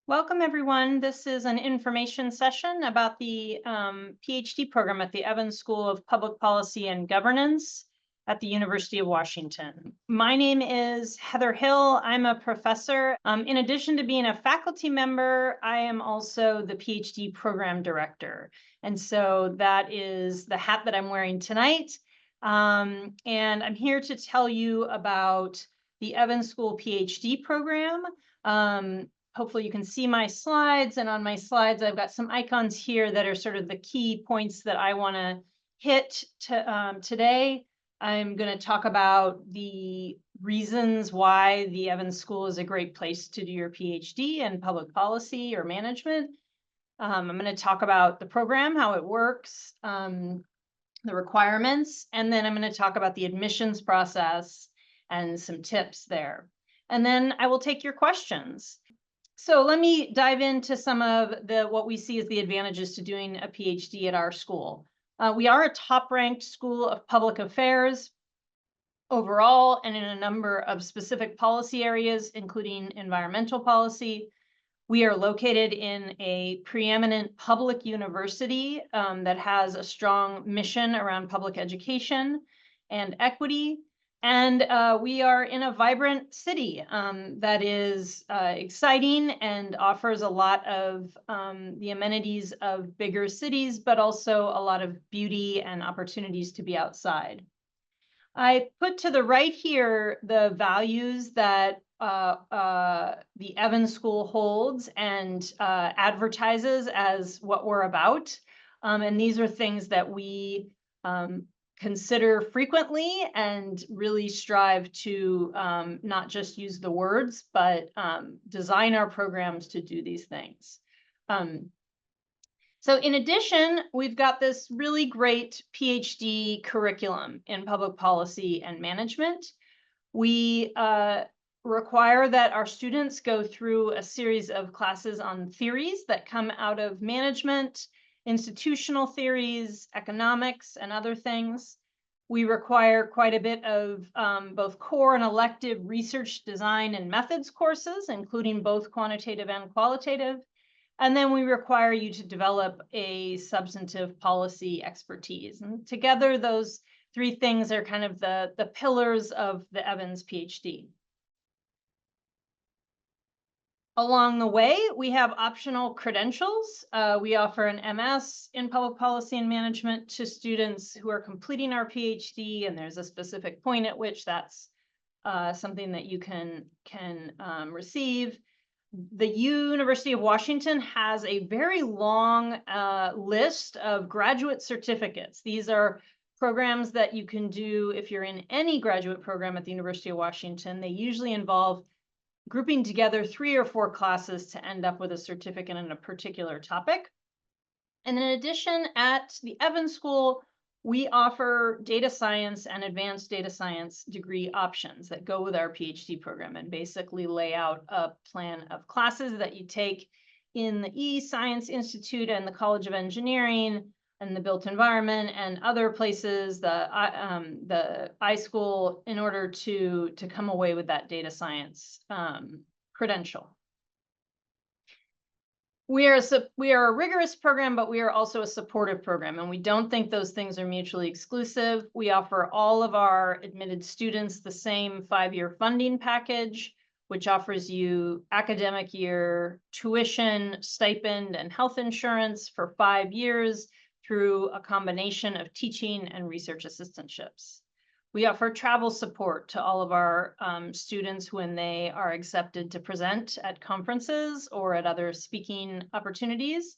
Welcome, everyone. This is an information session about the PhD program at the Evans School of Public Policy and Governance at the University of Washington. My name is Heather Hill. I'm a professor. In addition to being a faculty member, I am also the PhD program director. And so that is the hat that I'm wearing tonight. And I'm here to tell you about the Evans School PhD program. Hopefully you can see my slides, and on my slides, I've got some icons here that are sort of the key points that I want to hit today. I'm going to talk about the reasons why the Evans School is a great place to do your PhD in public policy or management. I'm going to talk about the program, how it works, the requirements, and then I'm going to talk about the admissions process and some tips there. And then I will take your questions. So let me dive into some of what we see as the advantages to doing a PhD at our school. We are a top-ranked school of public affairs overall and in a number of specific policy areas, including environmental policy. We are located in a preeminent public university that has a strong mission around public education and equity. And we are in a vibrant city that is exciting and offers a lot of the amenities of bigger cities, but also a lot of beauty and opportunities to be outside. I put to the right here the values that the Evans School holds and advertises as what we're about. And these are things that we consider frequently and really strive to not just use the words, but design our programs to do these things. So in addition, we've got this really great PhD curriculum in public policy and management. We require that our students go through a series of classes on theories that come out of management, institutional theories, economics, and other things. We require quite a bit of both core and elective research design and methods courses, including both quantitative and qualitative. And then we require you to develop a substantive policy expertise. And together, those three things are kind of the pillars of the Evans PhD. Along the way, we have optional credentials. We offer an MS in public policy and management to students who are completing our PhD, and there's a specific point at which that's something that you can receive. The University of Washington has a very long list of graduate certificates. These are programs that you can do if you're in any graduate program at the University of Washington. They usually involve grouping together 3 or 4 classes to end up with a certificate in a particular topic. And in addition, at the Evans School, we offer data science and advanced data science degree options that go with our PhD program and basically lay out a plan of classes that you take in the E-Science Institute and the College of Engineering and the Built Environment and other places, the iSchool, in order to come away with that data science credential. We are a rigorous program, but we are also a supportive program, and we don't think those things are mutually exclusive. We offer all of our admitted students the same 5-year funding package, which offers you academic year tuition, stipend, and health insurance for 5 years through a combination of teaching and research assistantships. We offer travel support to all of our students when they are accepted to present at conferences or at other speaking opportunities.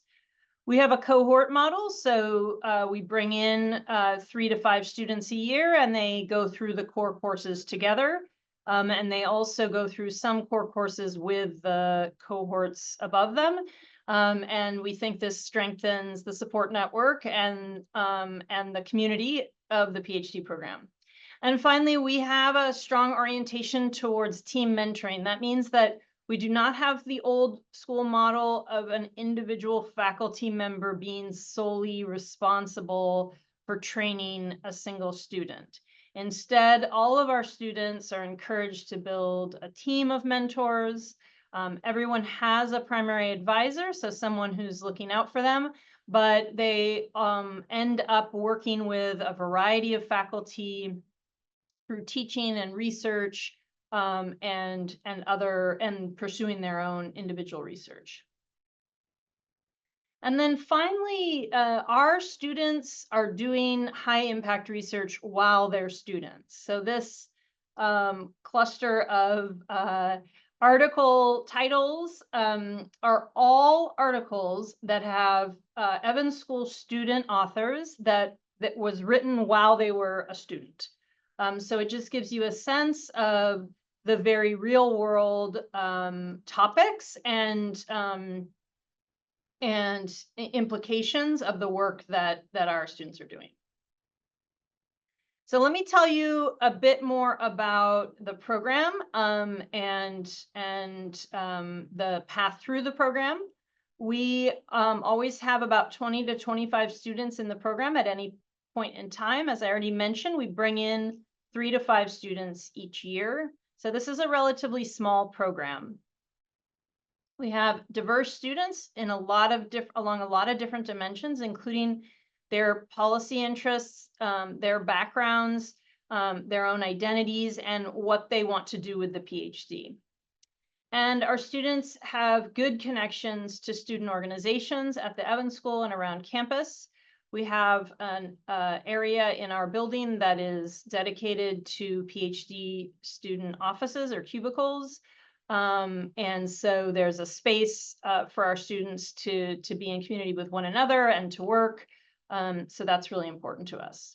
We have a cohort model, so we bring in 3 to 5 students a year, and they go through the core courses together. And they also go through some core courses with the cohorts above them. And we think this strengthens the support network and the community of the PhD program. And finally, we have a strong orientation towards team mentoring. That means that we do not have the old school model of an individual faculty member being solely responsible for training a single student. Instead, all of our students are encouraged to build a team of mentors Everyone has a primary advisor, so someone who's looking out for them, but they end up working with a variety of faculty through teaching and research, and pursuing their own individual research. And then finally, our students are doing high impact research while they're students. So this cluster of article titles are all articles that have Evans School student authors that was written while they were a student. So it just gives you a sense of the very real world topics and implications of the work that our students are doing. So let me tell you a bit more about the program and the path through the program. We always have about 20 to 25 students in the program at any point in time. As I already mentioned, we bring in 3 to 5 students each year. So this is a relatively small program. We have diverse students in along a lot of different dimensions, including their policy interests, their backgrounds, their own identities, and what they want to do with the PhD. And our students have good connections to student organizations at the Evans School and around campus. We have an area in our building that is dedicated to PhD student offices or cubicles. And so there's a space for our students to be in community with one another and to work. So that's really important to us.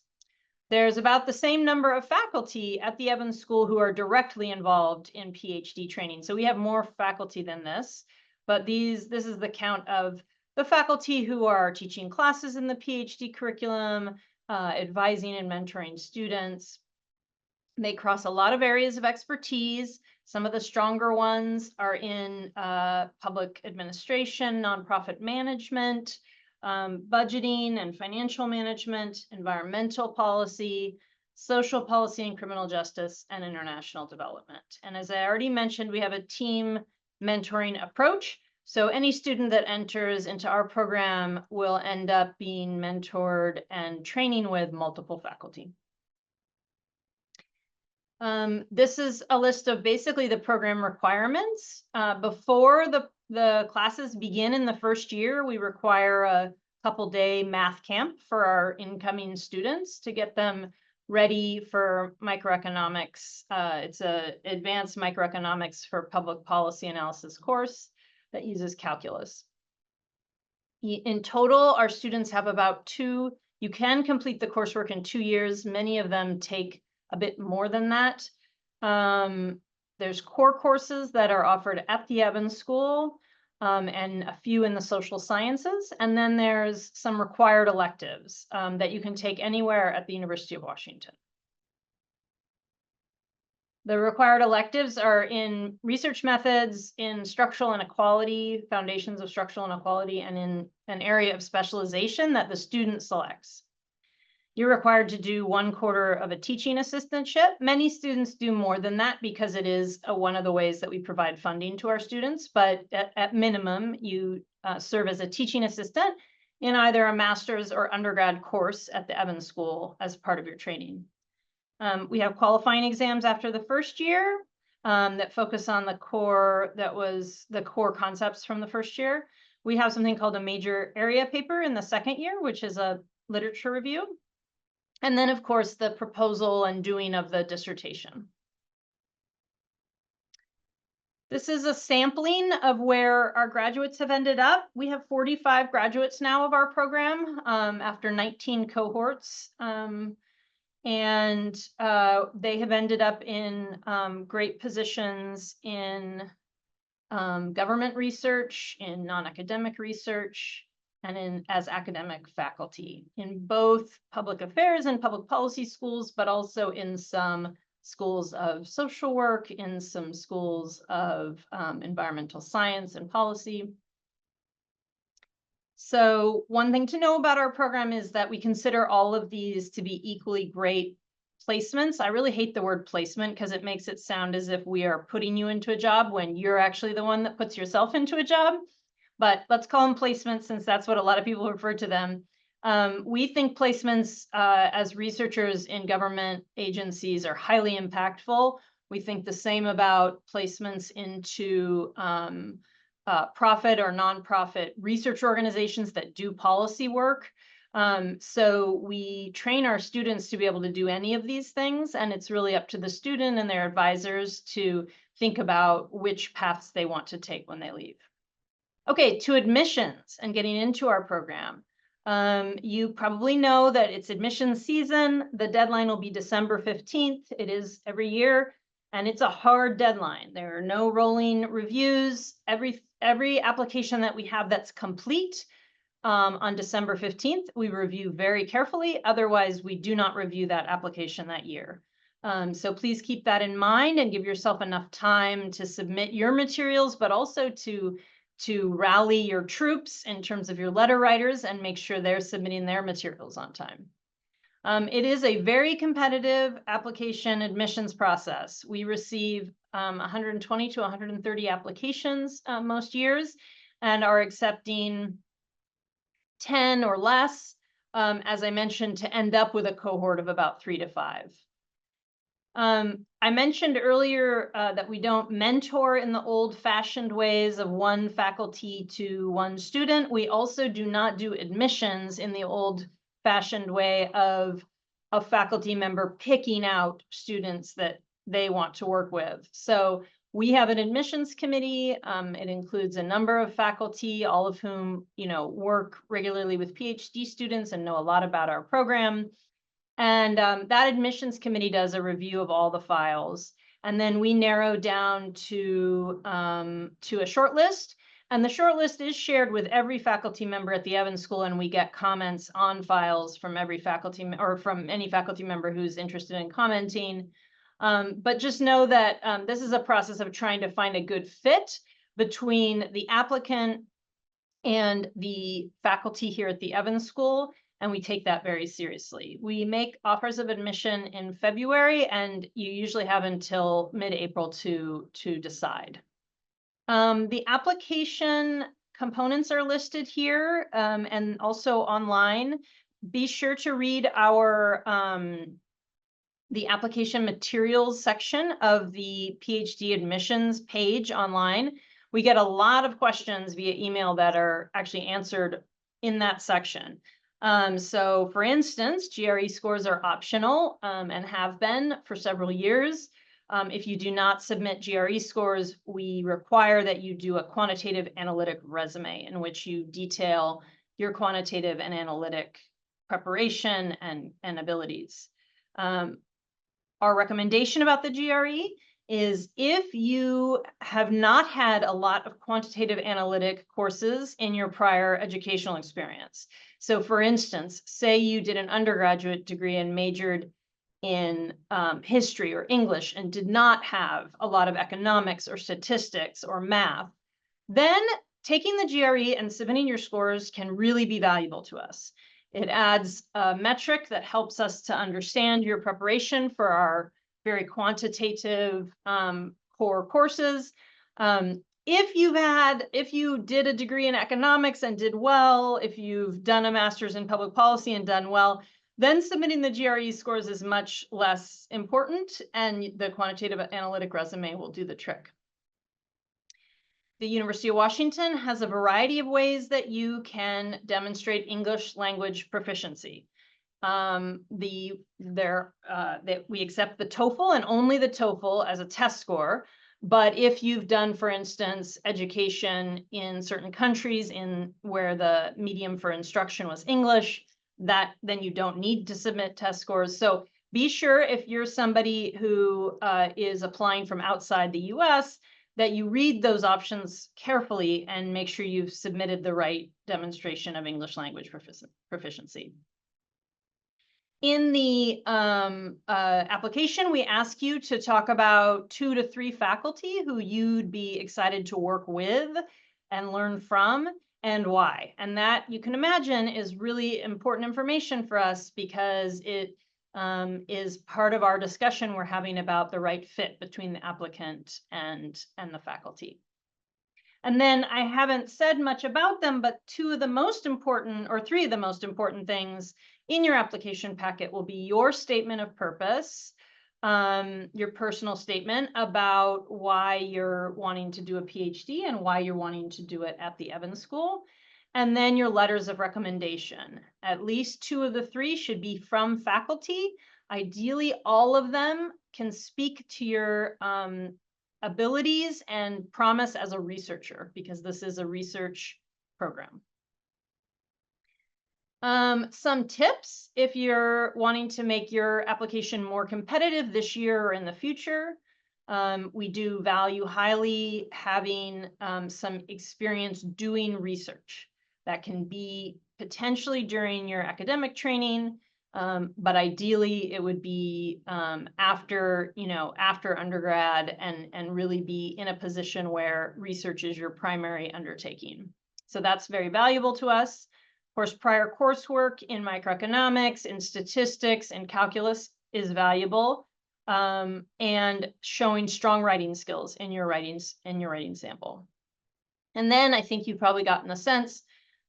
There's about the same number of faculty at the Evans School who are directly involved in PhD training. So we have more faculty than this, but this is the count of the faculty who are teaching classes in the PhD curriculum, advising and mentoring students. They cross a lot of areas of expertise. Some of the stronger ones are in public administration, nonprofit management, budgeting and financial management, environmental policy, social policy and criminal justice, and international development. And as I already mentioned, we have a team mentoring approach. So any student that enters into our program will end up being mentored and training with multiple faculty. This is a list of basically the program requirements. Before the classes begin in the first year, we require a couple-day math camp for our incoming students to get them ready for microeconomics. It's an advanced microeconomics for public policy analysis course that uses calculus. In total, our students have about you can complete the coursework in 2 years. Many of them take a bit more than that. There's core courses that are offered at the Evans School and a few in the social sciences. And then there's some required electives that you can take anywhere at the University of Washington. The required electives are in research methods, in structural inequality, foundations of structural inequality, and in an area of specialization that the student selects. You're required to do 1/4 of a teaching assistantship. Many students do more than that because it is one of the ways that we provide funding to our students. But at minimum, you serve as a teaching assistant in either a master's or undergrad course at the Evans School as part of your training. We have qualifying exams after the first year that focus on the core concepts from the first year. We have something called a major area paper in the second year, which is a literature review. And then, of course, the proposal and doing of the dissertation. This is a sampling of where our graduates have ended up. We have 45 graduates now of our program after 19 cohorts. And they have ended up in great positions in government research, in non-academic research, and as academic faculty in both public affairs and public policy schools, but also in some schools of social work, in some schools of environmental science and policy. So one thing to know about our program is that we consider all of these to be equally great placements. I really hate the word placement because it makes it sound as if we are putting you into a job when you're actually the one that puts yourself into a job. But let's call them placements since that's what a lot of people refer to them. We think placements as researchers in government agencies are highly impactful. We think the same about placements into profit or nonprofit research organizations that do policy work. So we train our students to be able to do any of these things, and it's really up to the student and their advisors to think about which paths they want to take when they leave. Okay, to admissions and getting into our program. You probably know that it's admissions season. The deadline will be December 15th. It is every year, and it's a hard deadline. There are no rolling reviews. Every application that we have that's complete on December 15th, we review very carefully. Otherwise, we do not review that application that year. So please keep that in mind and give yourself enough time to submit your materials, but also to rally your troops in terms of your letter writers and make sure they're submitting their materials on time. It is a very competitive application admissions process. We receive 120 to 130 applications most years and are accepting 10 or less, as I mentioned, to end up with a cohort of about 3 to 5. I mentioned earlier that we don't mentor in the old-fashioned ways of one faculty to one student. We also do not do admissions in the old-fashioned way of a faculty member picking out students that they want to work with. So we have an admissions committee. It includes a number of faculty, all of whom, work regularly with PhD students and know a lot about our program. And that admissions committee does a review of all the files. And then we narrow down to a short list. And the short list is shared with every faculty member at the Evans School, and we get comments on files from every faculty or from any faculty member who's interested in commenting. But just know that this is a process of trying to find a good fit between the applicant and the faculty here at the Evans School, and we take that very seriously. We make offers of admission in February, and you usually have until mid-April to decide. The application components are listed here and also online. Be sure to read our the application materials section of the PhD admissions page online. We get a lot of questions via email that are actually answered in that section. So for instance, GRE scores are optional and have been for several years. If you do not submit GRE scores, we require that you do a quantitative analytic resume in which you detail your quantitative and analytic preparation and abilities. Our recommendation about the GRE is if you have not had a lot of quantitative analytic courses in your prior educational experience. So for instance, say you did an undergraduate degree and majored in history or English and did not have a lot of economics or statistics or math, then taking the GRE and submitting your scores can really be valuable to us. It adds a metric that helps us to understand your preparation for our very quantitative core courses. If you did a degree in economics and did well, if you've done a master's in public policy and done well, then submitting the GRE scores is much less important, and the quantitative analytic resume will do the trick. The University of Washington has a variety of ways that you can demonstrate English language proficiency. That we accept the TOEFL and only the TOEFL as a test score. But if you've done, for instance, education in certain countries where the medium for instruction was English, then you don't need to submit test scores. So be sure if you're somebody who is applying from outside the US, that you read those options carefully and make sure you've submitted the right demonstration of English language proficiency. In the application, we ask you to talk about 2 to 3 faculty who you'd be excited to work with and learn from, and why. And that, you can imagine, is really important information for us because it is part of our discussion we're having about the right fit between the applicant and the faculty. And then I haven't said much about them, but three of the most important things in your application packet will be your statement of purpose, your personal statement about why you're wanting to do a PhD and why you're wanting to do it at the Evans School. And then your letters of recommendation. At least 2 of the 3 should be from faculty. Ideally, all of them can speak to your abilities and promise as a researcher, because this is a research program. Some tips if you're wanting to make your application more competitive this year or in the future. We do value highly having some experience doing research. That can be potentially during your academic training, but ideally it would be after undergrad, and really be in a position where research is your primary undertaking. So that's very valuable to us. Of course, prior coursework in microeconomics, in statistics, and calculus is valuable, and showing strong writing skills in your writing sample. And then I think you've probably gotten a sense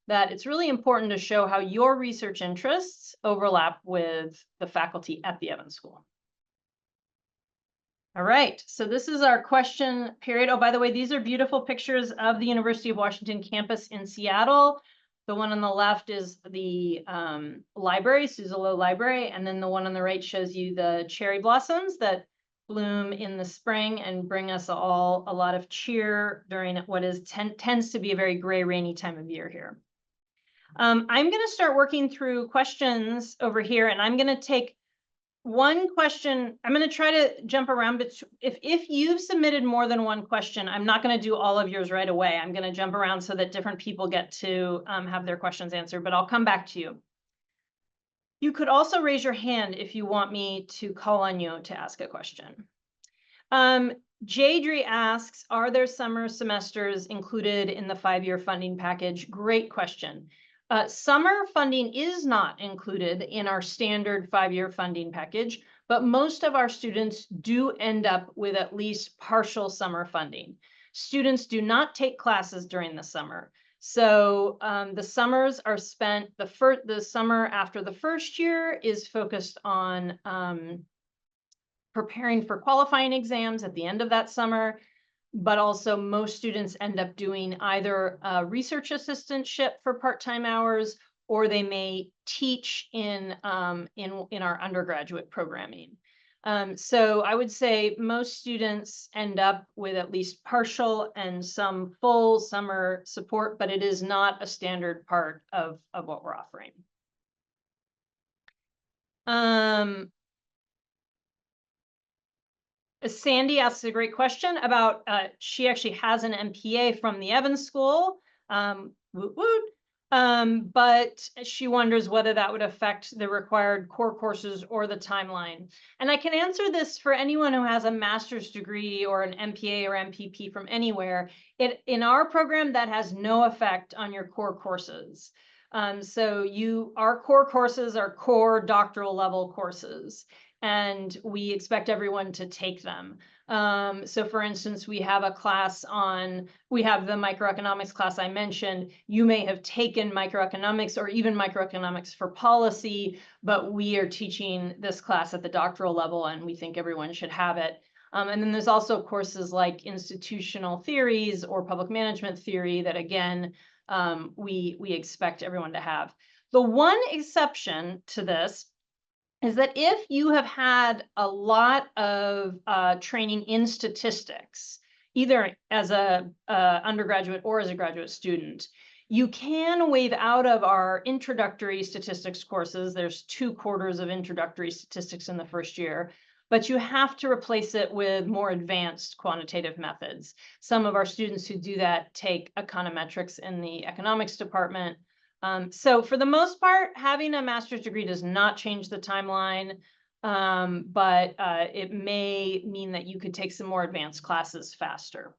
that it's really important to show how your research interests overlap with the faculty at the Evans School. All right, so this is our question period. Oh, by the way, these are beautiful pictures of the University of Washington campus in Seattle. The one on the left is the library, Suzzallo Library, and then the one on the right shows you the cherry blossoms that bloom in the spring and bring us all a lot of cheer during what tends to be a very gray, rainy time of year here. I'm going to start working through questions over here, and I'm going to take one question. I'm going to try to jump around, but if you've submitted more than one question, I'm not going to do all of yours right away. I'm going to jump around so that different people get to have their questions answered, but I'll come back to you. You could also raise your hand if you want me to call on you to ask a question. Jadri asks, are there summer semesters included in the 5-year funding package? Great question. Summer funding is not included in our standard 5-year funding package, but most of our students do end up with at least partial summer funding. Students do not take classes during the summer. So the summers are spent, the summer after the first year is focused on preparing for qualifying exams at the end of that summer. But also most students end up doing either a research assistantship for part-time hours, or they may teach in our undergraduate programming. So I would say most students end up with at least partial and some full summer support, but it is not a standard part of what we're offering. Sandy asks a great question about, she actually has an MPA from the Evans School, but she wonders whether that would affect the required core courses or the timeline. And I can answer this for anyone who has a master's degree or an MPA or MPP from anywhere. In our program, that has no effect on your core courses. So our core courses are core doctoral level courses, and we expect everyone to take them. So for instance, we have the microeconomics class I mentioned. You may have taken microeconomics or even microeconomics for policy, but we are teaching this class at the doctoral level, and we think everyone should have it. And then there's also courses like institutional theories or public management theory that, again, we expect everyone to have. The one exception to this is that if you have had a lot of training in statistics, either as a undergraduate or as a graduate student, you can waive out of our introductory statistics courses. There's 2 quarters of introductory statistics in the first year, but you have to replace it with more advanced quantitative methods. Some of our students who do that take econometrics in the economics department. So for the most part, having a master's degree does not change the timeline, but it may mean that you could take some more advanced classes faster.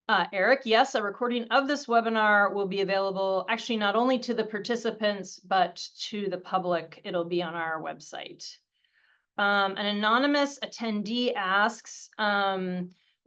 Eric, yes, a recording of this webinar will be available actually not only to the participants, but to the public. It'll be on our website. An anonymous attendee asks,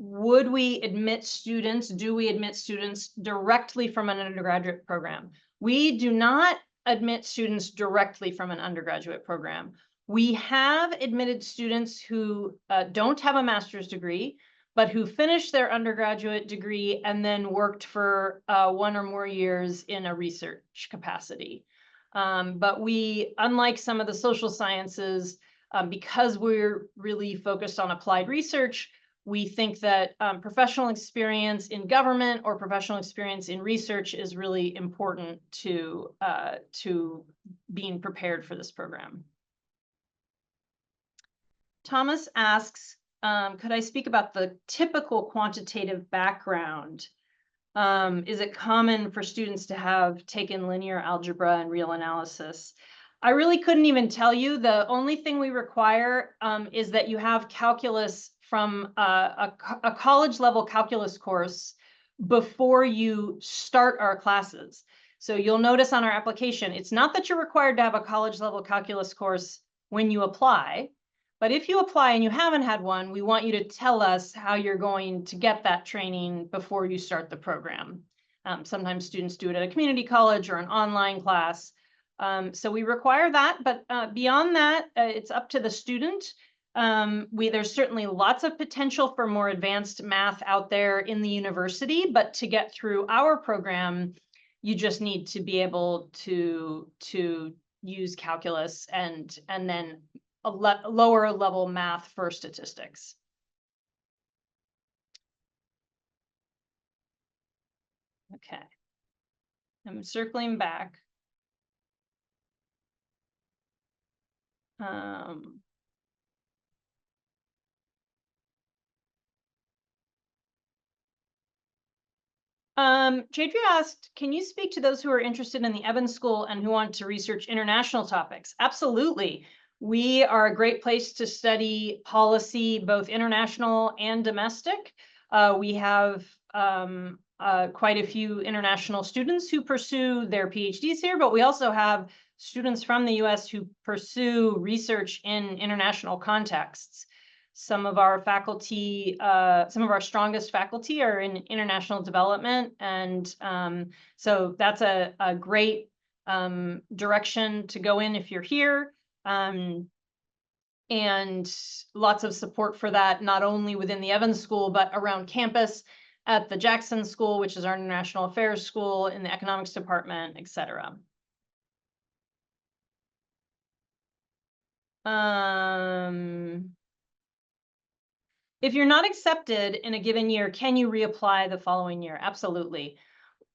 would we admit students, do we admit students directly from an undergraduate program? We do not admit students directly from an undergraduate program. We have admitted students who don't have a master's degree, but who finished their undergraduate degree and then worked for 1 or more years in a research capacity. But we, unlike some of the social sciences, because we're really focused on applied research, we think that professional experience in government or professional experience in research is really important to being prepared for this program. Thomas asks, could I speak about the typical quantitative background? Is it common for students to have taken linear algebra and real analysis? I really couldn't even tell you. The only thing we require is that you have calculus from a college level calculus course before you start our classes. So you'll notice on our application, it's not that you're required to have a college level calculus course when you apply. But if you apply and you haven't had one, we want you to tell us how you're going to get that training before you start the program. Sometimes students do it at a community college or an online class. So we require that, but beyond that, it's up to the student. There's certainly lots of potential for more advanced math out there in the university, but to get through our program, you just need to be able to use calculus and then a lower level math for statistics. Okay, I'm circling back. Jadria asked, can you speak to those who are interested in the Evans School and who want to research international topics? Absolutely. We are a great place to study policy, both international and domestic. We have quite a few international students who pursue their PhDs here, but we also have students from the US who pursue research in international contexts. Some of our faculty, some of our strongest faculty are in international development. And so that's a great direction to go in if you're here. And lots of support for that, not only within the Evans School, but around campus at the Jackson School, which is our international affairs school, in the economics department, et cetera. If you're not accepted in a given year, can you reapply the following year? Absolutely.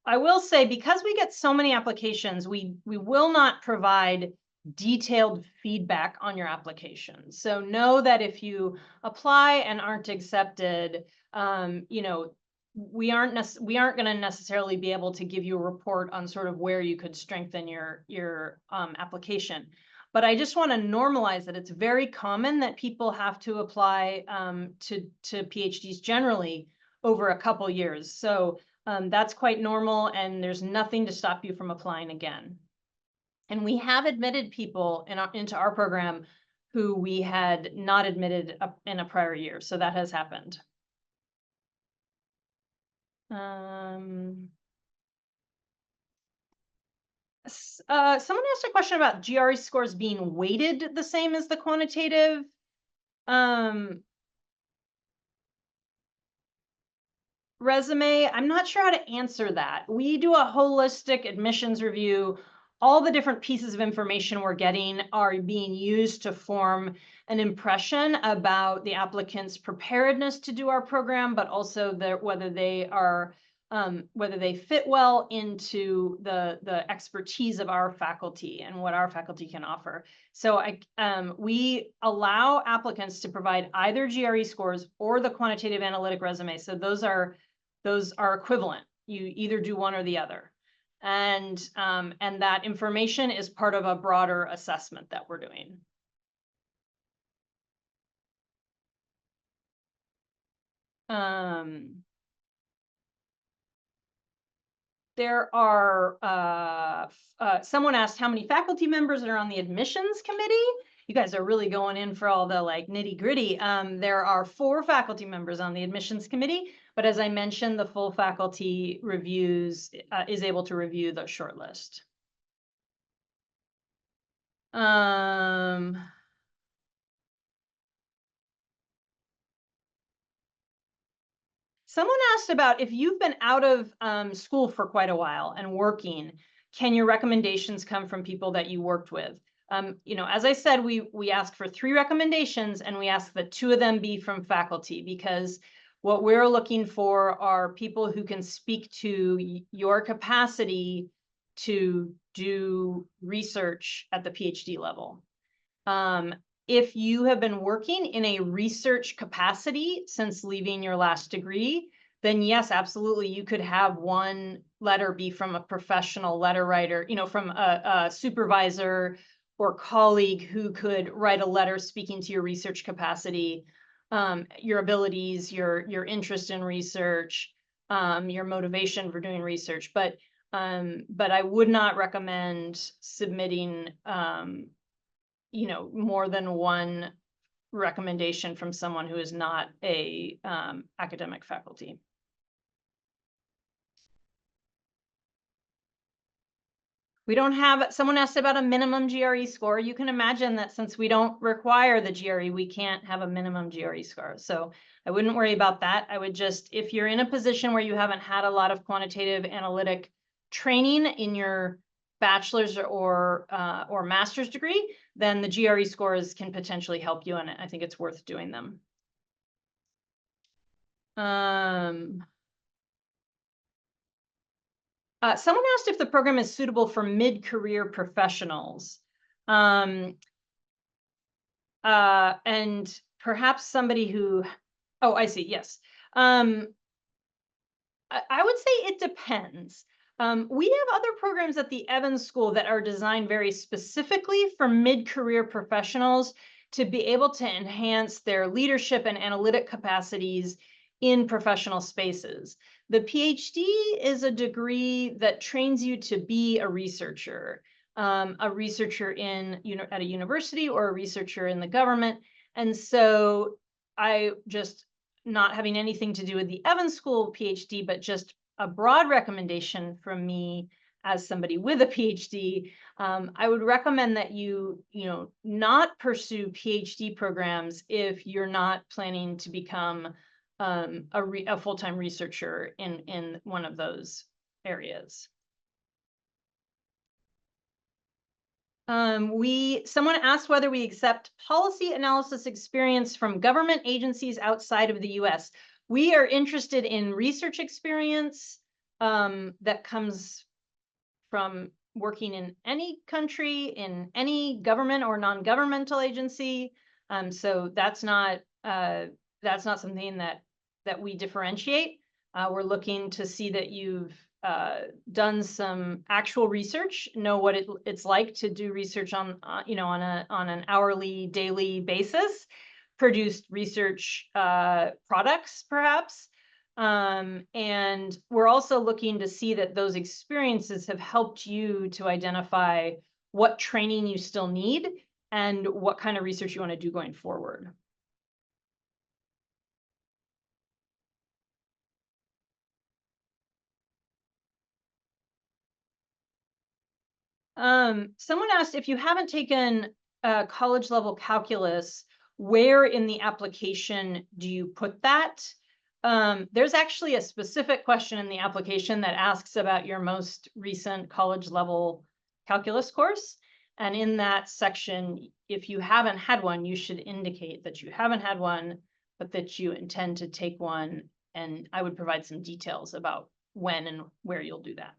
I will say, because we get so many applications, we will not provide detailed feedback on your application. So know that if you apply and aren't accepted, you know, we aren't going to necessarily be able to give you a report on sort of where you could strengthen your application. But I just want to normalize that it's very common that people have to apply to PhDs generally over a couple years. So that's quite normal, and there's nothing to stop you from applying again. And we have admitted people into our program who we had not admitted in a prior year. So that has happened. Someone asked a question about GRE scores being weighted the same as the quantitative. Resume, I'm not sure how to answer that. We do a holistic admissions review. All the different pieces of information we're getting are being used to form an impression about the applicant's preparedness to do our program, but also whether they fit well into the expertise of our faculty and what our faculty can offer. So we allow applicants to provide either GRE scores or the quantitative analytic resume. So those are equivalent. You either do one or the other. And that information is part of a broader assessment that we're doing. there are, someone asked how many faculty members are on the admissions committee. You guys are really going in for all the like nitty gritty. There are 4 faculty members on the admissions committee, but as I mentioned, the full faculty reviews, is able to review the shortlist. Someone asked about if you've been out of school for quite a while and working, can your recommendations come from people that you worked with? You know, as I said, we ask for 3 recommendations, and we ask that 2 of them be from faculty, because what we're looking for are people who can speak to your capacity to do research at the PhD level. If you have been working in a research capacity since leaving your last degree, then yes, absolutely, you could have one letter be from a professional letter writer, you know, from a supervisor or colleague who could write a letter speaking to your research capacity, your abilities, your interest in research, your motivation for doing research. But I would not recommend submitting you know, more than one recommendation from someone who is not a academic faculty. We don't have, someone asked about a minimum GRE score. You can imagine that since we don't require the GRE, we can't have a minimum GRE score. So I wouldn't worry about that. I would just, if you're in a position where you haven't had a lot of quantitative analytic training in your bachelor's or master's degree, then the GRE scores can potentially help you, and I think it's worth doing them. Someone asked if the program is suitable for mid-career professionals. And perhaps somebody who, oh, I see, yes. I would say it depends. We have other programs at the Evans School that are designed very specifically for mid-career professionals to be able to enhance their leadership and analytic capacities in professional spaces. The PhD is a degree that trains you to be a researcher in, you know, at a university or a researcher in the government. And so I just, not having anything to do with the Evans School PhD, but just a broad recommendation from me as somebody with a PhD, I would recommend that you know, not pursue PhD programs if you're not planning to become a full-time researcher in one of those areas. Someone asked whether we accept policy analysis experience from government agencies outside of the US. We are interested in research experience that comes from working in any country, in any government or non-governmental agency. So that's not something that we differentiate. We're looking to see that you've done some actual research, know what it's like to do research on you know, on an hourly, daily basis, produced research products perhaps. And we're also looking to see that those experiences have helped you to identify what training you still need and what kind of research you want to do going forward. Someone asked if you haven't taken college level calculus, where in the application do you put that? There's actually a specific question in the application that asks about your most recent college level calculus course. And in that section, if you haven't had one, you should indicate that you haven't had one, but that you intend to take one. And I would provide some details about when and where you'll do that.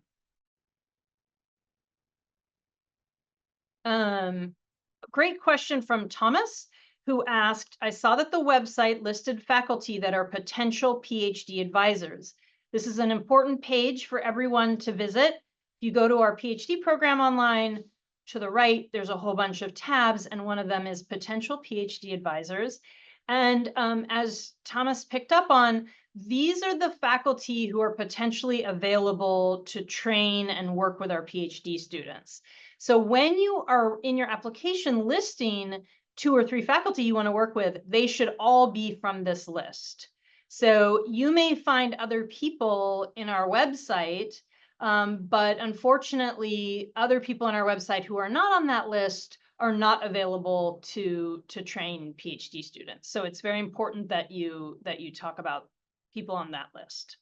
Great question from Thomas, who asked, I saw that the website listed faculty that are potential PhD advisors. This is an important page for everyone to visit. If you go to our PhD program online, to the right, there's a whole bunch of tabs, and one of them is potential PhD advisors. And as Thomas picked up on, these are the faculty who are potentially available to train and work with our PhD students. So when you are in your application listing 2 or 3 faculty you want to work with, they should all be from this list. So you may find other people in our website, but unfortunately, other people on our website who are not on that list are not available to train PhD students. So it's very important that you talk about people on that list.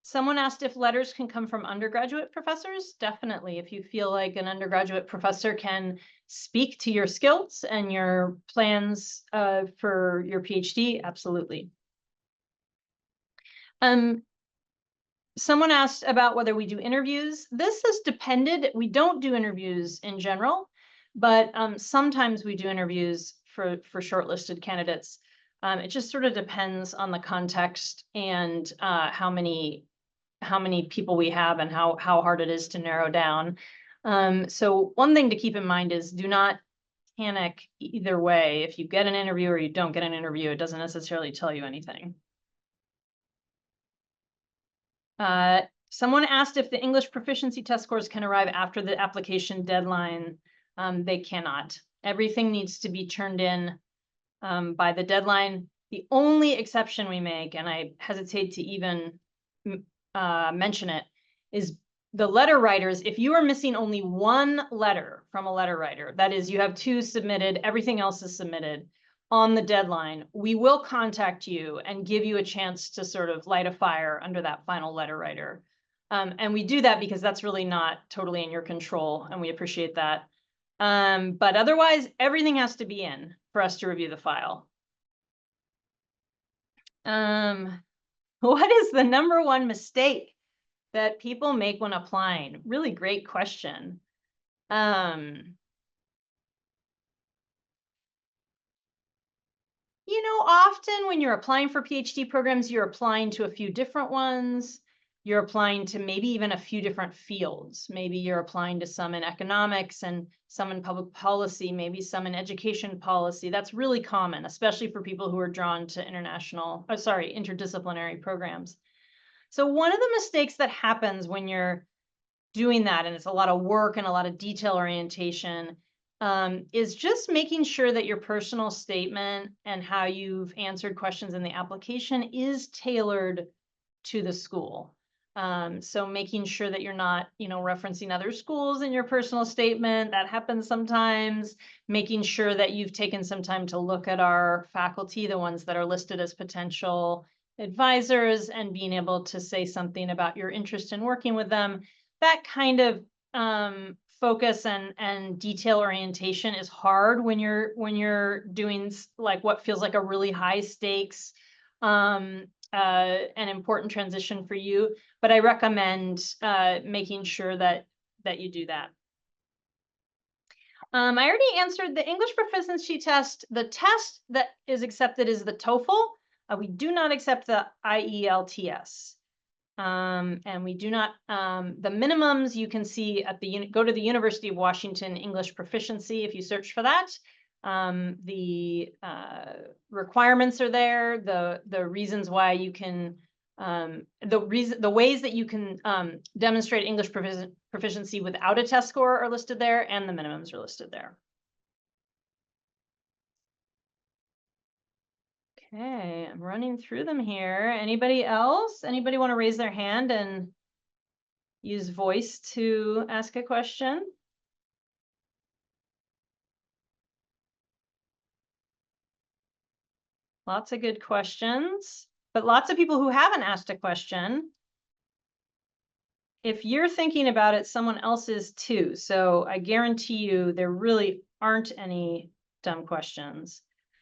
Someone asked if letters can come from undergraduate professors. Definitely. If you feel like an undergraduate professor can speak to your skills and your plans for your PhD, absolutely. Someone asked about whether we do interviews. This has depended. We don't do interviews in general, but sometimes we do interviews for shortlisted candidates. It just sort of depends on the context and how many people we have and how hard it is to narrow down. So one thing to keep in mind is do not panic either way. If you get an interview or you don't get an interview, it doesn't necessarily tell you anything. Someone asked if the English proficiency test scores can arrive after the application deadline. They cannot. Everything needs to be turned in by the deadline. The only exception we make, and I hesitate to even mention it, is the letter writers. If you are missing only one letter from a letter writer, that is, you have 2 submitted, everything else is submitted on the deadline, we will contact you and give you a chance to sort of light a fire under that final letter writer. And we do that because that's really not totally in your control, and we appreciate that. But otherwise, everything has to be in for us to review the file. What is the #1 mistake that people make when applying? Really great question. You know, often when you're applying for PhD programs, you're applying to a few different ones. You're applying to maybe even a few different fields. Maybe you're applying to some in economics and some in public policy, maybe some in education policy. That's really common, especially for people who are drawn to interdisciplinary programs. So one of the mistakes that happens when you're doing that, and it's a lot of work and a lot of detail orientation, is just making sure that your personal statement and how you've answered questions in the application is tailored to the school. So making sure that you're not, referencing other schools in your personal statement. That happens sometimes. Making sure that you've taken some time to look at our faculty, the ones that are listed as potential advisors, and being able to say something about your interest in working with them. That kind of focus and detail orientation is hard when you're doing like what feels like a really high stakes an important transition for you. But I recommend making sure that you do that. I already answered the English proficiency test. The test that is accepted is the TOEFL. We do not accept the IELTS. And we do not, the minimums you can see at go to the University of Washington English proficiency if you search for that. The requirements are there, the reasons why you can, the ways that you can demonstrate English proficiency without a test score are listed there, and the minimums are listed there. Okay, I'm running through them here. Anybody else? Anybody want to raise their hand and use voice to ask a question? Lots of good questions, but lots of people who haven't asked a question. If you're thinking about it, someone else is too. So I guarantee you there really aren't any dumb questions.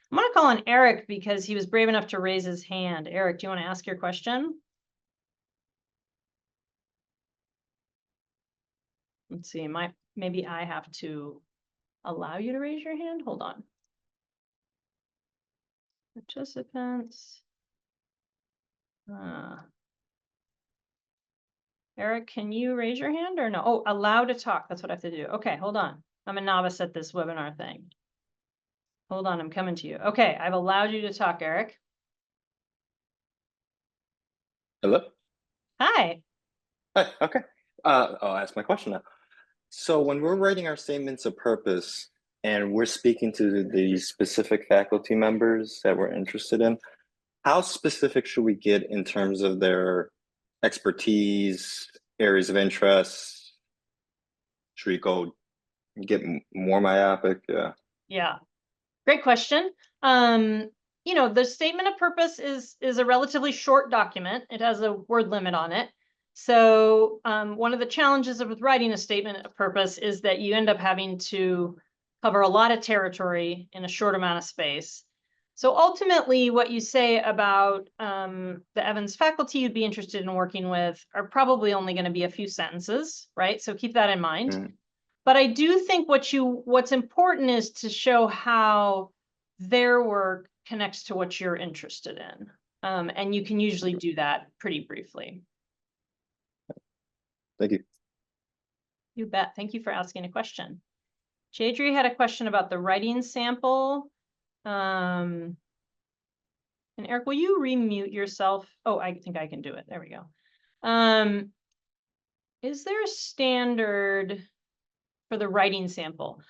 I'm going to call on Eric because he was brave enough to raise his hand. Eric, do you want to ask your question? Let's see, maybe I have to allow you to raise your hand. Hold on. Participants. Eric, can you raise your hand or no? Oh, allow to talk. That's what I have to do. Okay, hold on. I'm a novice at this webinar thing. Hold on, I'm coming to you. Okay, I've allowed you to talk, Eric. Hello? Hi. Hi, okay. I'll ask my question now. So when we're writing our statements of purpose and we're speaking to the specific faculty members that we're interested in, how specific should we get in terms of their expertise, areas of interest? Should we go get more myopic? Yeah. Yeah, great question. You know, the statement of purpose is a relatively short document. It has a word limit on it. So one of the challenges with writing a statement of purpose is that you end up having to cover a lot of territory in a short amount of space. So ultimately, what you say about the Evans faculty you'd be interested in working with are probably only going to be a few sentences, right? So keep that in mind. Mm. But I do think what's important is to show how their work connects to what you're interested in. And you can usually do that pretty briefly. Thank you. You bet. Thank you for asking a question. Jadri had a question about the writing sample. And Eric, will you remute yourself? Oh, I think I can do it. There we go. Is there a standard for the writing sample?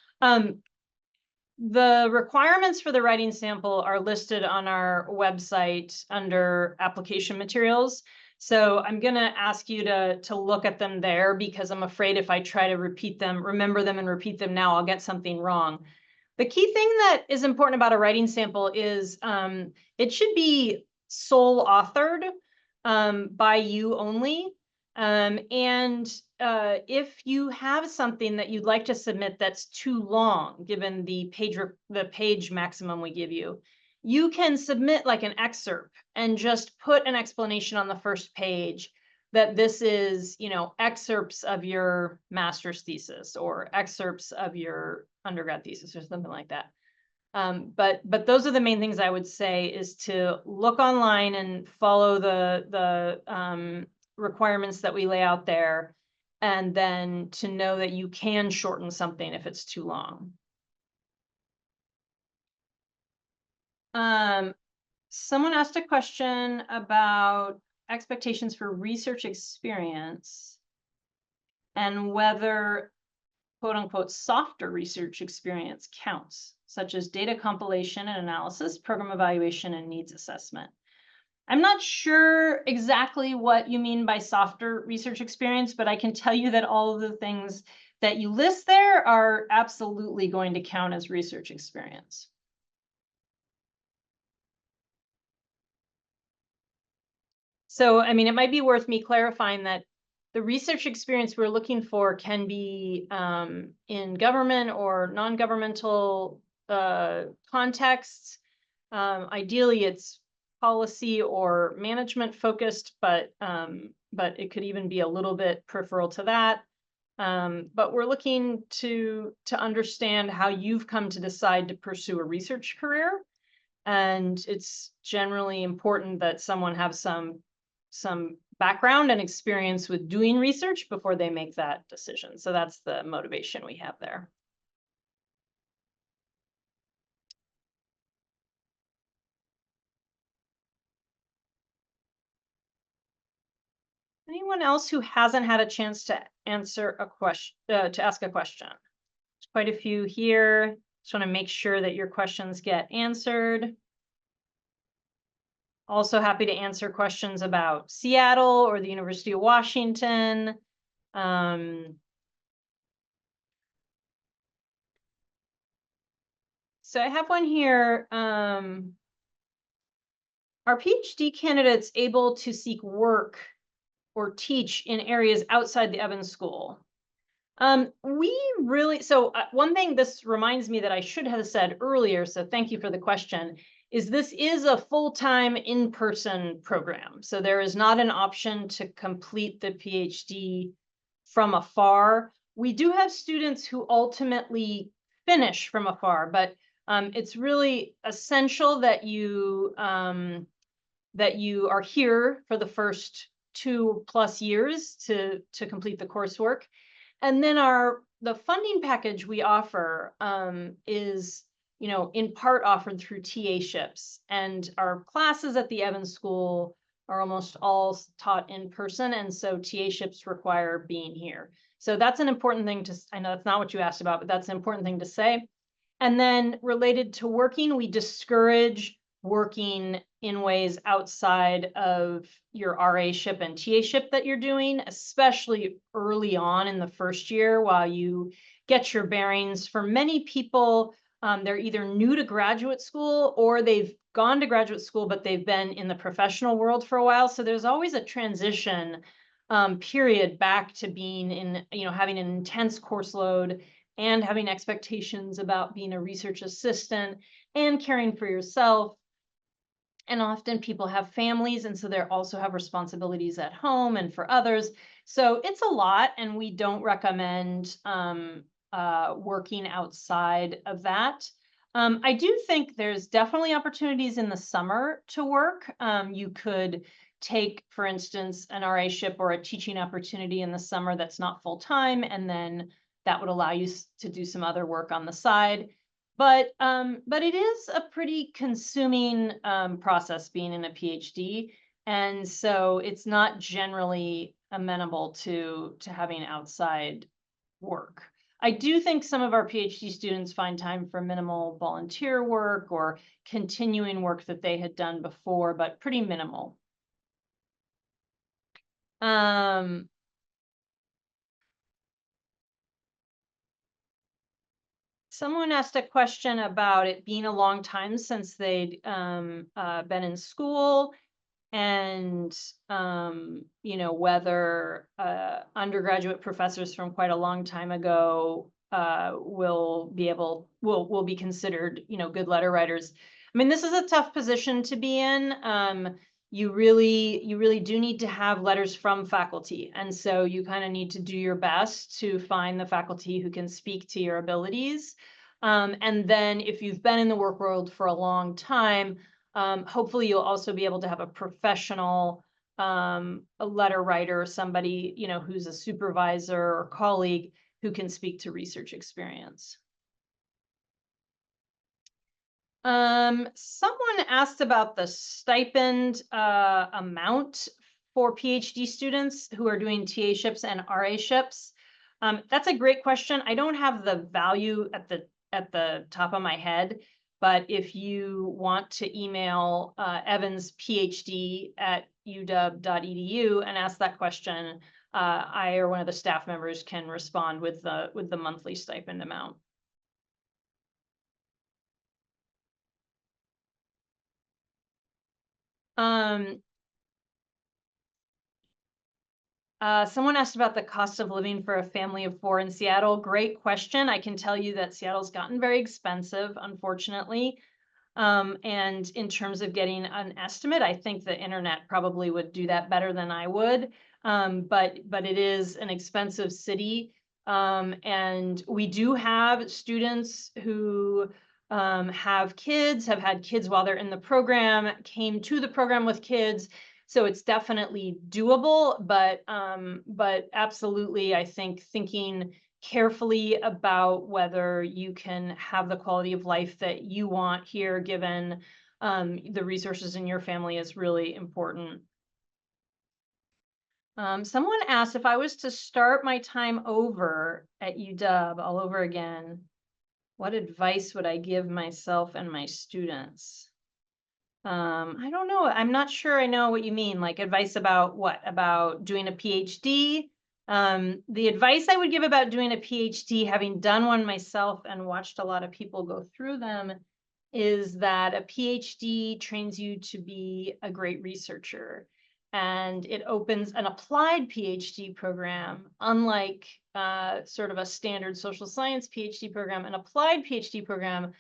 The requirements for the writing sample are listed on our website under application materials. So I'm going to ask you to look at them there, because I'm afraid if I try to remember them and repeat them now, I'll get something wrong. The key thing that is important about a writing sample is it should be sole authored by you only. And if you have something that you'd like to submit that's too long, given the page maximum we give you, you can submit like an excerpt and just put an explanation on the first page that this is, you know, excerpts of your master's thesis or excerpts of your undergrad thesis or something like that. But those are the main things I would say, is to look online and follow the requirements that we lay out there, and then to know that you can shorten something if it's too long. Someone asked a question about expectations for research experience and whether quote unquote softer research experience counts, such as data compilation and analysis, program evaluation, and needs assessment. I'm not sure exactly what you mean by softer research experience, but I can tell you that all of the things that you list there are absolutely going to count as research experience. So, I mean, it might be worth me clarifying that the research experience we're looking for can be in government or non-governmental contexts. Ideally, it's policy or management focused, but it could even be a little bit peripheral to that. But we're looking to understand how you've come to decide to pursue a research career. And it's generally important that someone have some background and experience with doing research before they make that decision. So that's the motivation we have there. Anyone else who hasn't had a chance to answer a question, to ask a question? There's quite a few here. Just want to make sure that your questions get answered. Also happy to answer questions about Seattle or the University of Washington. So I have one here. Are PhD candidates able to seek work or teach in areas outside the Evans School? One thing this reminds me that I should have said earlier, so thank you for the question, is this is a full-time in-person program. So there is not an option to complete the PhD from afar. We do have students who ultimately finish from afar, but it's really essential that you are here for the first 2+ years to complete the coursework. And then the funding package we offer is, in part offered through TA-ships. And our classes at the Evans School are almost all taught in person. And so TA-ships require being here. So that's an important thing I know that's not what you asked about, but that's an important thing to say. And then related to working, we discourage working in ways outside of your RA-ship and TA-ship that you're doing, especially early on in the first year while you get your bearings. For many people, they're either new to graduate school or they've gone to graduate school, but they've been in the professional world for a while. So there's always a transition period back to being in, having an intense course load and having expectations about being a research assistant and caring for yourself. And often people have families, and so they also have responsibilities at home and for others. So it's a lot, and we don't recommend working outside of that. I do think there's definitely opportunities in the summer to work. You could take, for instance, an RA-ship or a teaching opportunity in the summer that's not full-time, and then that would allow you to do some other work on the side. But it is a pretty consuming process being in a PhD. And so it's not generally amenable to having outside work. I do think some of our PhD students find time for minimal volunteer work or continuing work that they had done before, but pretty minimal. Someone asked a question about it being a long time since they'd been in school, and whether undergraduate professors from quite a long time ago will be considered good letter writers. I mean, this is a tough position to be in. You really do need to have letters from faculty, and so you kind of need to do your best to find the faculty who can speak to your abilities. And then if you've been in the work world for a long time, hopefully you'll also be able to have a professional a letter writer, somebody who's a supervisor or colleague who can speak to research experience. Someone asked about the stipend amount for PhD students who are doing TA-ships and RA-ships. That's a great question. I don't have the value at the top of my head, but if you want to email evansphd@uw.edu and ask that question, I or one of the staff members can respond with the monthly stipend amount. Someone asked about the cost of living for a family of 4 in Seattle. Great question. I can tell you that Seattle's gotten very expensive, unfortunately. And in terms of getting an estimate, I think the internet probably would do that better than I would. But it is an expensive city. And we do have students who have had kids while they're in the program, came to the program with kids. So it's definitely doable, but absolutely, I think thinking carefully about whether you can have the quality of life that you want here, given the resources in your family, is really important. Someone asked if I was to start my time over at UW all over again, what advice would I give myself and my students? I don't know. I'm not sure I know what you mean. Like advice about what? About doing a PhD? The advice I would give about doing a PhD, having done one myself and watched a lot of people go through them, is that a PhD trains you to be a great researcher. And it opens an applied PhD program, unlike sort of a standard social science PhD program. An applied PhD program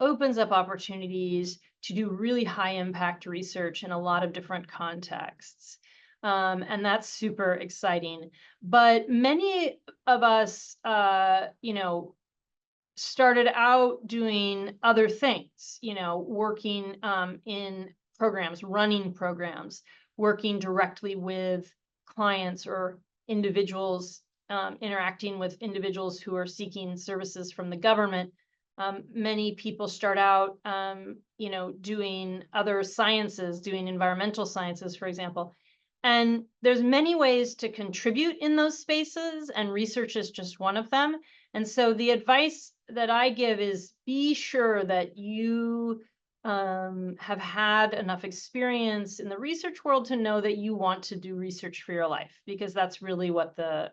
opens up opportunities to do really high impact research in a lot of different contexts. And that's super exciting. But many of us, started out doing other things, working in programs, running programs, working directly with clients or individuals interacting with individuals who are seeking services from the government. Many people start out, doing other sciences, doing environmental sciences, for example. And there's many ways to contribute in those spaces, and research is just one of them. And so the advice that I give is be sure that you have had enough experience in the research world to know that you want to do research for your life, because that's really what the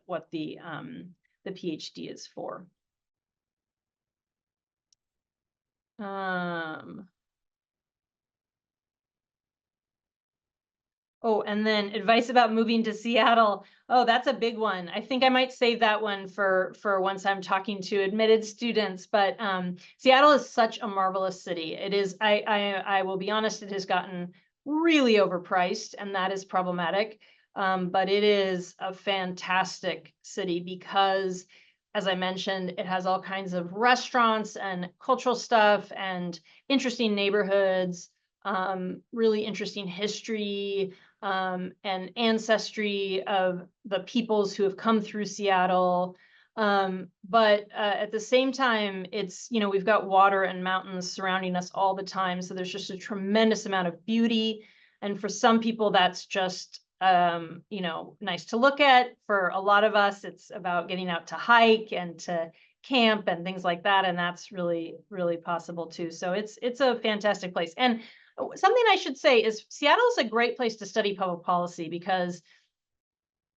PhD is for. Oh, and then advice about moving to Seattle. Oh, that's a big one. I think I might save that one for once I'm talking to admitted students. But Seattle is such a marvelous city. It is. I will be honest. It has gotten really overpriced, and that is problematic. But it is a fantastic city because, as I mentioned, it has all kinds of restaurants and cultural stuff and interesting neighborhoods, really interesting history, and ancestry of the peoples who have come through Seattle. But at the same time, it's, we've got water and mountains surrounding us all the time. So there's just a tremendous amount of beauty. And for some people, that's just, nice to look at. For a lot of us, it's about getting out to hike and to camp and things like that. And that's really, really possible too. So it's a fantastic place. And something I should say is Seattle is a great place to study public policy because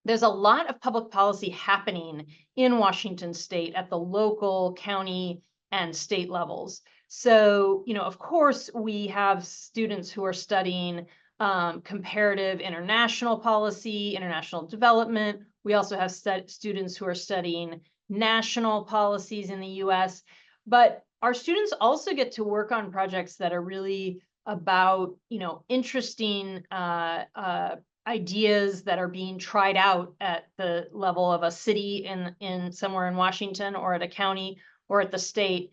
there's a lot of public policy happening in Washington state at the local, county, and state levels. So, of course, we have students who are studying comparative international policy, international development. We also have students who are studying national policies in the US. But our students also get to work on projects that are really about, interesting ideas that are being tried out at the level of a city in somewhere in Washington, or at a county, or at the state.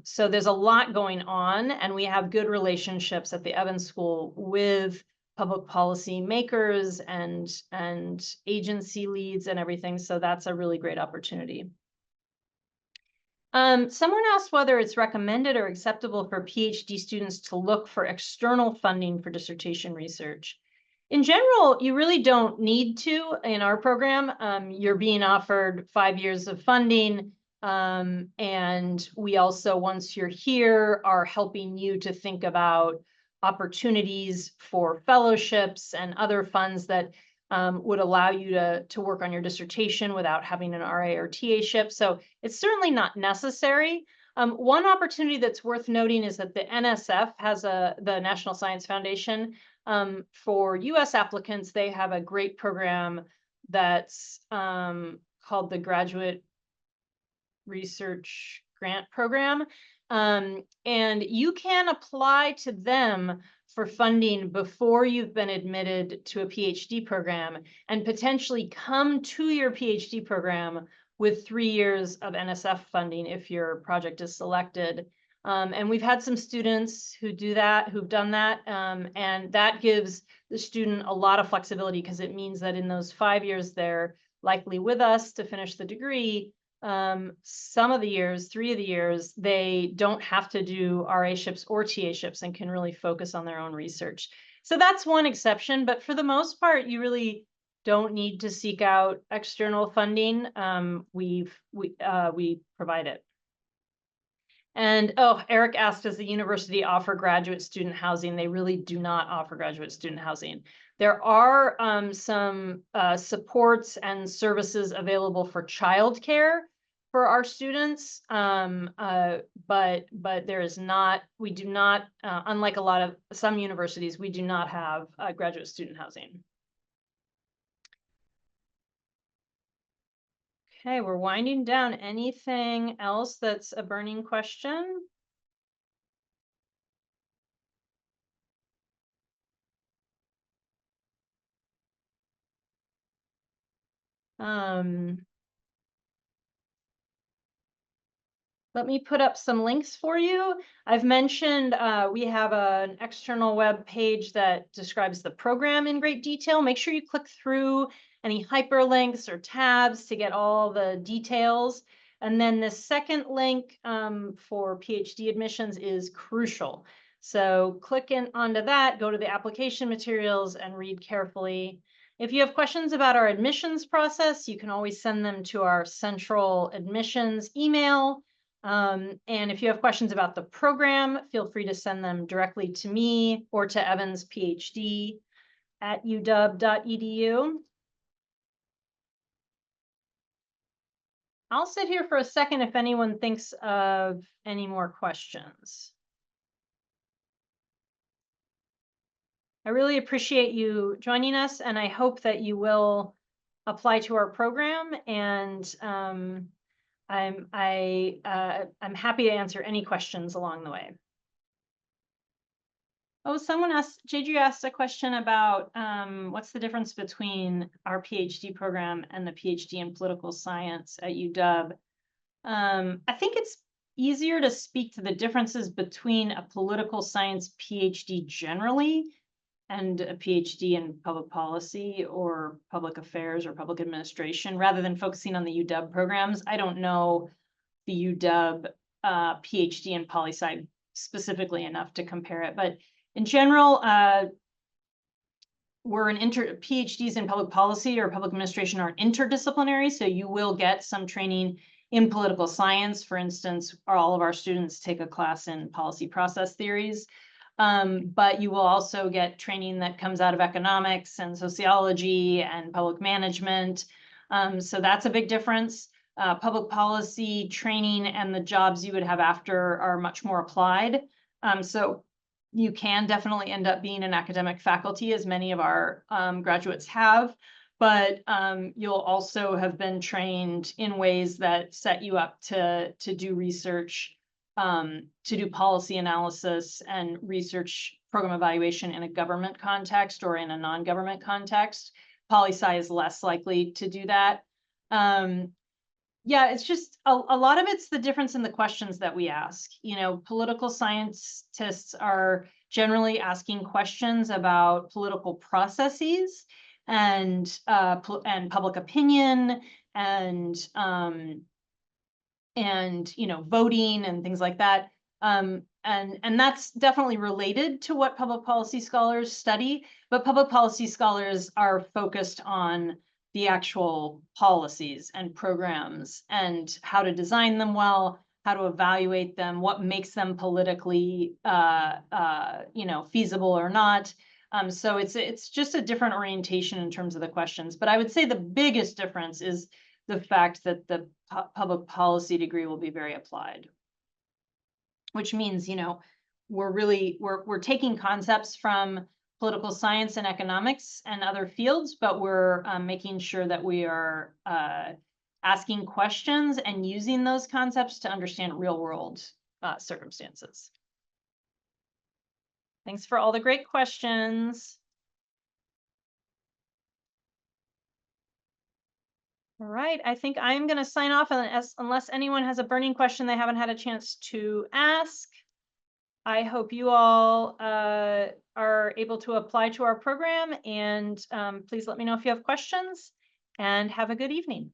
So there's a lot going on, and we have good relationships at the Evans School with public policy makers and agency leads and everything. So that's a really great opportunity. Someone asked whether it's recommended or acceptable for PhD students to look for external funding for dissertation research. In general, you really don't need to in our program. You're being offered 5 years of funding. And we also, once you're here, are helping you to think about opportunities for fellowships and other funds that would allow you to work on your dissertation without having an RA or TA-ship. So it's certainly not necessary. One opportunity that's worth noting is that the NSF has the National Science Foundation. For US applicants, they have a great program that's called the Graduate Research Grant Program. And you can apply to them for funding before you've been admitted to a PhD program, and potentially come to your PhD program with 3 years of NSF funding if your project is selected. And we've had some students who've done that. And that gives the student a lot of flexibility, because it means that in those 5 years, they're likely with us to finish the degree. Some of the years, 3 of the years, they don't have to do RA-ships or TA-ships and can really focus on their own research. So that's one exception, but for the most part, you really don't need to seek out external funding. We provide it. And Eric asked, does the university offer graduate student housing? They really do not offer graduate student housing. There are some supports and services available for childcare for our students, but there is not. We do not, unlike some universities, we do not have graduate student housing. Okay, we're winding down. Anything else that's a burning question? Let me put up some links for you. I've mentioned we have an external web page that describes the program in great detail. Make sure you click through any hyperlinks or tabs to get all the details. And then the second link for PhD admissions is crucial. So click onto that, go to the application materials and read carefully. If you have questions about our admissions process, you can always send them to our central admissions email. And if you have questions about the program, feel free to send them directly to me or to Evans PhD at uw.edu. I'll sit here for a second if anyone thinks of any more questions. I really appreciate you joining us, and I hope that you will apply to our program. And I'm happy to answer any questions along the way. Oh, someone asked, JJ asked a question about what's the difference between our PhD program and the PhD in political science at UW. I think it's easier to speak to the differences between a political science PhD generally and a PhD in public policy or public affairs or public administration, rather than focusing on the UW programs. I don't know the UW PhD in poli-sci specifically enough to compare it, but in general, PhDs in public policy or public administration are interdisciplinary, so you will get some training in political science. For instance, all of our students take a class in policy process theories. But you will also get training that comes out of economics and sociology and public management. So that's a big difference. Public policy training and the jobs you would have after are much more applied. So you can definitely end up being an academic faculty, as many of our graduates have. But you'll also have been trained in ways that set you up to do research, to do policy analysis and research program evaluation in a government context or in a non-government context. Poli-sci is less likely to do that. Yeah, it's just a lot of it's the difference in the questions that we ask. You know, political scientists are generally asking questions about political processes and public opinion and you know, voting and things like that. And that's definitely related to what public policy scholars study, but public policy scholars are focused on the actual policies and programs and how to design them well, how to evaluate them, what makes them politically you know, feasible or not. So it's just a different orientation in terms of the questions. But I would say the biggest difference is the fact that the public policy degree will be very applied, which means, you know, we're taking concepts from political science and economics and other fields, but we're making sure that we are asking questions and using those concepts to understand real world circumstances. Thanks for all the great questions. All right, I think I'm going to sign off unless anyone has a burning question they haven't had a chance to ask. I hope you all are able to apply to our program, and please let me know if you have questions, and have a good evening.